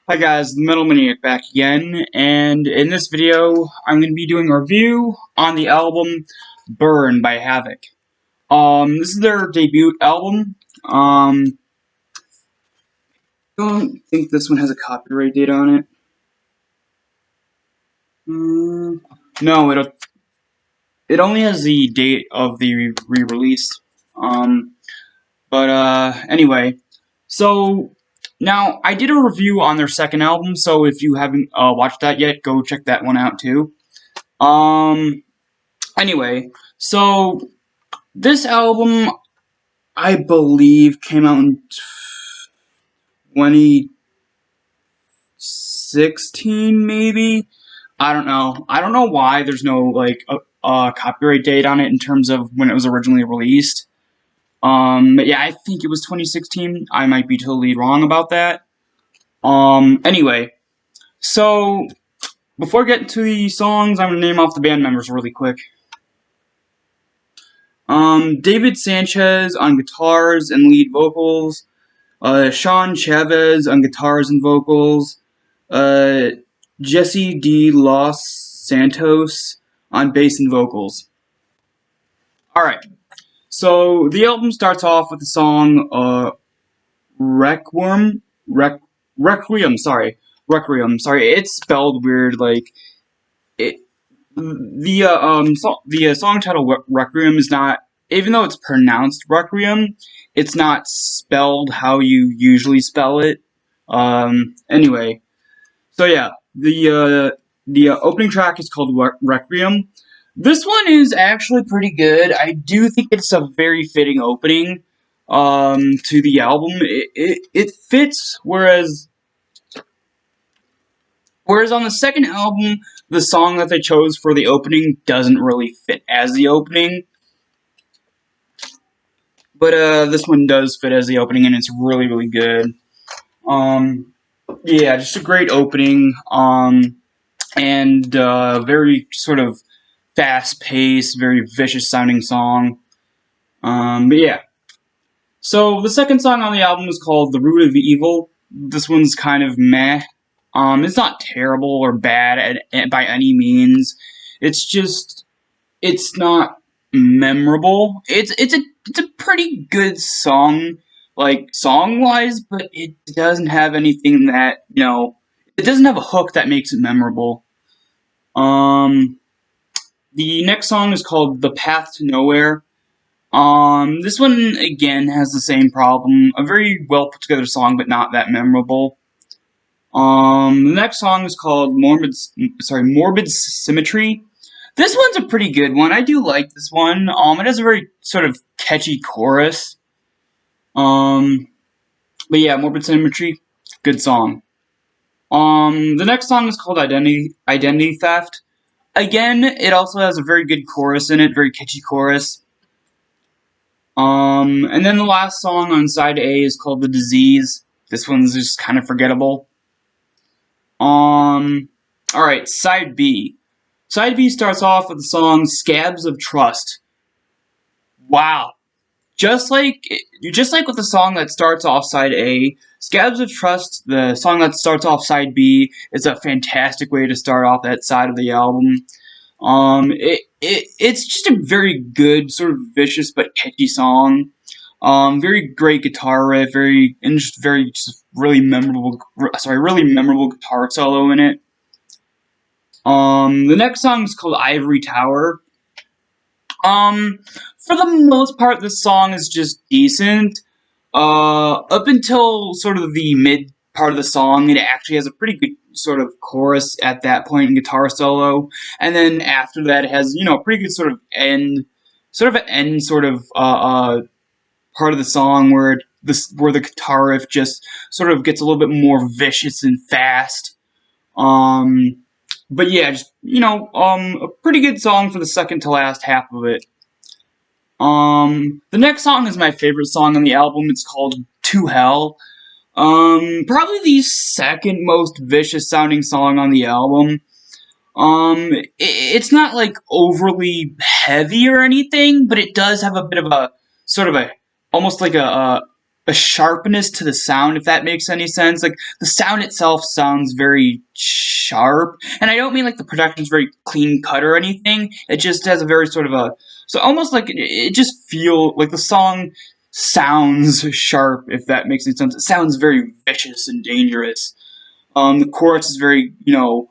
Hi guys, the Metal Maniac back again, and in this video, I'm going to be doing a review on the album Burn by Havok. This is their debut album. Don't think this one has a copyright date on it. No, it only has the date of the re-release. Anyway, so now I did a review on their second album, so if you haven't watched that yet, go check that one out too. Anyway, so this album, I believe, came out in 2016, maybe? I don't know. I don't know why there's no, like, a copyright date on it in terms of when it was originally released. But yeah, I think it was 2016. I might be totally wrong about that. Anyway, so before getting to the songs, I'm gonna name off the band members really quick. David Sanchez on guitars and lead vocals. Sean Chavez on guitars and vocals. Jesse D. Los Santos on bass and vocals. Alright, so the album starts off with the song Requiem. Requiem. Sorry, it's spelled weird. Like it. The song title Requiem is not, even though it's pronounced Requiem, it's not spelled how you usually spell it. Anyway, so yeah, the opening track is called Requiem. This one is actually pretty good. I do think it's a very fitting opening to the album. It fits, whereas on the second album, the song that they chose for the opening doesn't really fit as the opening. But this one does fit as the opening, and it's really, really good. Yeah, just a great opening, and very sort of fast-paced, very vicious-sounding song. But yeah. So the second song on the album is called The Root of Evil. This one's kind of meh. It's not terrible or bad by any means. It's just, it's not memorable. It's a pretty good song, like song wise, but it doesn't have anything that, it doesn't have a hook that makes it memorable. The next song is called The Path to Nowhere. This one again has the same problem. A very well put together song, but not that memorable. The next song is called Morbid Symmetry. This one's a pretty good one. I do like this one. It has a very sort of catchy chorus. But yeah, Morbid Symmetry, good song. The next song is called Identity Theft. Again, it also has a very good chorus in it, very catchy chorus. And then the last song on side A is called The Disease. This one's just kind of forgettable. Alright, side B. Side B starts off with the song Scabs of Trust. Wow. Just like with the song that starts off side A, Scabs of Trust, the song that starts off side B, is a fantastic way to start off that side of the album. It's just a very good, sort of vicious but catchy song. Very great guitar riff, really memorable guitar solo in it. The next song is called Ivory Tower. For the most part, this song is just decent. Up until sort of the mid part of the song, it actually has a pretty good sort of chorus at that point in guitar solo, and then after that, it has pretty good sort of end part of the song where the guitar riff just sort of gets a little bit more vicious and fast. But yeah, just a pretty good song for the second to last half of it. The next song is my favorite song on the album. It's called To Hell. Probably the second most vicious sounding song on the album. It's not like overly heavy or anything, but it does have a bit of a sort of almost like a a sharpness to the sound, if that makes any sense. Like, the sound itself sounds very sharp, and I don't mean like the production's very clean cut or anything. It just has a very sort of a, so almost like it just feel like the song sounds sharp, if that makes any sense. It sounds very vicious and dangerous. The chorus is very,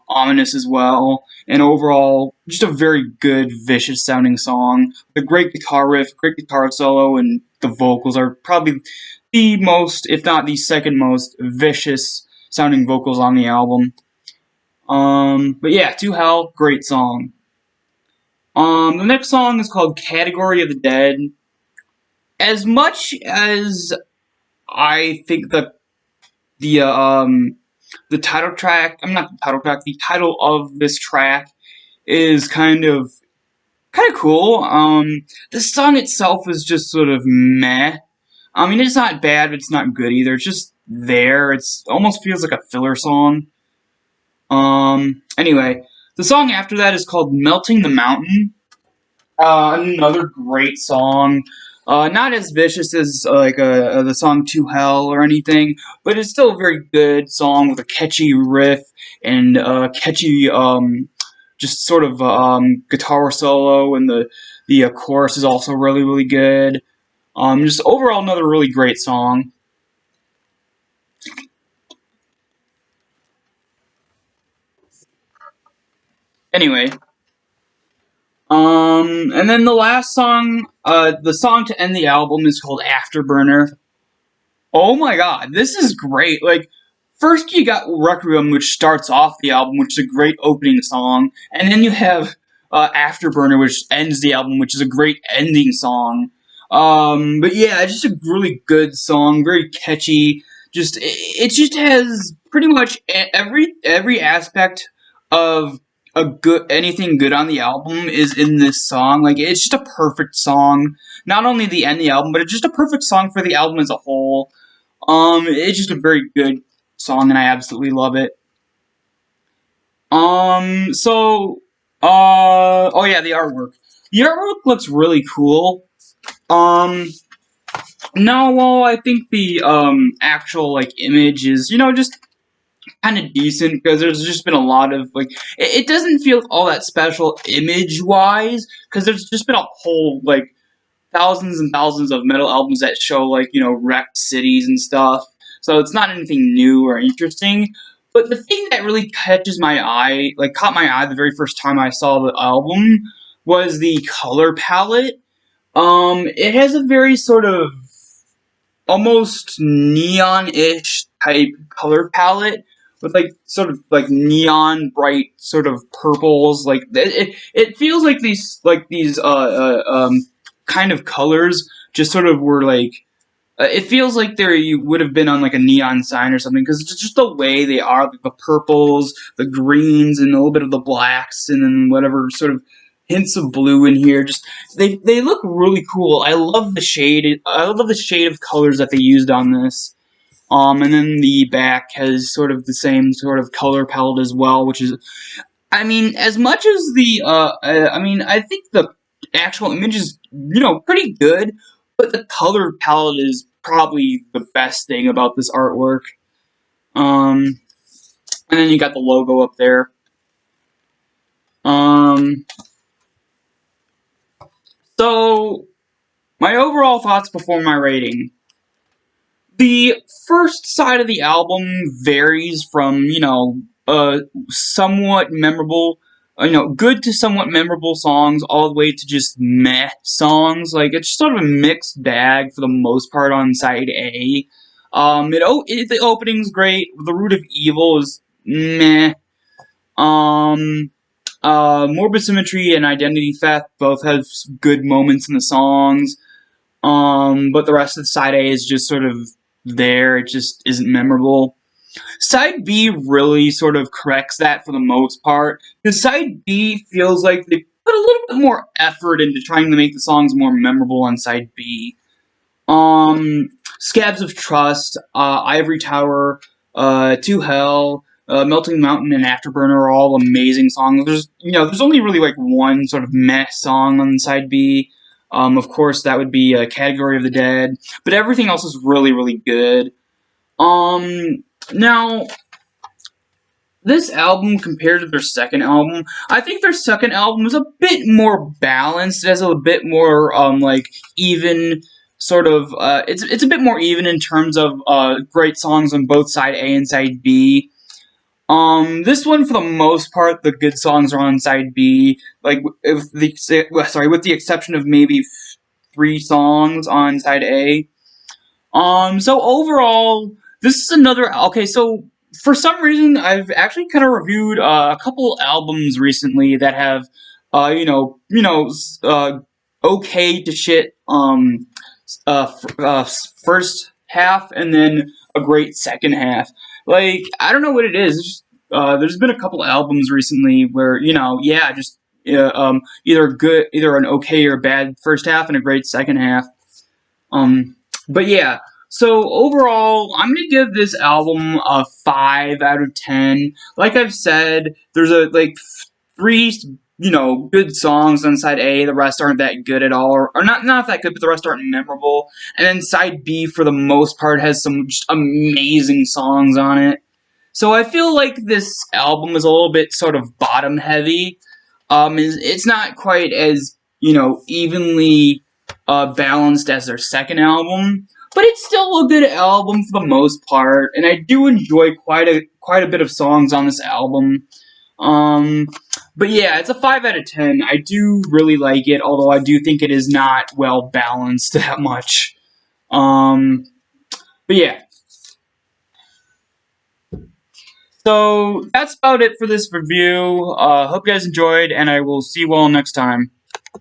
ominous as well, and overall, just a very good, vicious sounding song. The great guitar riff, great guitar solo, and the vocals are probably the most, if not the second most, vicious sounding vocals on the album. But yeah, To Hell, great song. The next song is called Category of the Dead. As much as I think the title track, I'm not the title track, the title of this track is kind of cool. The song itself is just sort of meh. I mean, it's not bad, but it's not good either. It's just there. It's almost feels like a filler song. Anyway, the song after that is called Melting the Mountain. Another great song. Not as vicious as like the song To Hell or anything, but it's still a very good song with a catchy riff and catchy just sort of guitar solo, and the chorus is also really really good. Just overall another really great song. Anyway, and then the last song, the song to end the album is called Afterburner. Oh my god, this is great. Like, first you got Requiem, which starts off the album, which is a great opening song, and then you have Afterburner, which ends the album, which is a great ending song. But yeah, it's just a really good song, very catchy. It just has pretty much every aspect of a good anything good on the album is in this song. Like, it's just a perfect song. Not only the end of the album, but it's just a perfect song for the album as a whole. It's just a very good song, and I absolutely love it. Oh yeah, the artwork. The artwork looks really cool. Um, no, well, I think the actual like image is, just kind of decent because there's just been a lot of like it doesn't feel all that special image wise because there's just been a whole like thousands and thousands of metal albums that show like wrecked cities and stuff. So it's not anything new or interesting. But the thing that really catches my eye, like caught my eye the very first time I saw the album, was the color palette. It has a very sort of almost neon-ish type color palette with like sort of like neon bright sort of purples. Like it feels like these kind of colors just sort of were like it feels like you would have been on like a neon sign or something because it's just the way they are, like the purples, the greens, and a little bit of the blacks, and then whatever sort of hints of blue in here. Just they look really cool. I love the shade. I love the shade of colors that they used on this. And then the back has sort of the same sort of color palette as well, which is, I mean, as much as I think the actual image is, pretty good, but the color palette is probably the best thing about this artwork. And then you got the logo up there. So, my overall thoughts before my rating. The first side of the album varies from, somewhat memorable, good to somewhat memorable songs, all the way to just meh songs. Like, it's sort of a mixed bag for the most part on side A. The opening's great. The Root of Evil is meh. Morbid Symmetry and Identity Theft both have good moments in the songs. But the rest of the side A is just sort of there. It just isn't memorable. Side B really sort of corrects that for the most part. Because side B feels like they put a little bit more effort into trying to make the songs more memorable on side B. Scabs of Trust, Ivory Tower, To Hell, Melting Mountain, and Afterburner are all amazing songs. There's only really like one sort of meh song on side B. Of course, that would be a Category of the Dead, but everything else is really, really good. Now, this album compared to their second album, I think their second album is a bit more balanced. It has a bit more like even sort of it's a bit more even in terms of great songs on both side A and side B. This one, for the most part, the good songs are on side B. Like, with the exception of maybe three songs on side A. So overall, this is another. Okay, so for some reason, I've actually kind of reviewed a couple albums recently that have, okay to shit, first half, and then a great second half. Like, I don't know what it is. It's just, there's been a couple albums recently where, yeah, just either an okay or bad first half and a great second half. But yeah, so overall, I'm gonna give this album a 5 out of 10. Like I've said, there's three, good songs on side A. The rest aren't that good at all, or not that good, but the rest aren't memorable. And then side B, for the most part, has some just amazing songs on it. So I feel like this album is a little bit sort of bottom heavy. It's not quite as evenly balanced as their second album, but it's still a good album for the most part, and I do enjoy quite a bit of songs on this album. Um, but yeah, it's a 5 out of 10. I do really like it, although I do think it is not well balanced that much. Um, but yeah, so that's about it for this review. Hope you guys enjoyed, and I will see you all next time.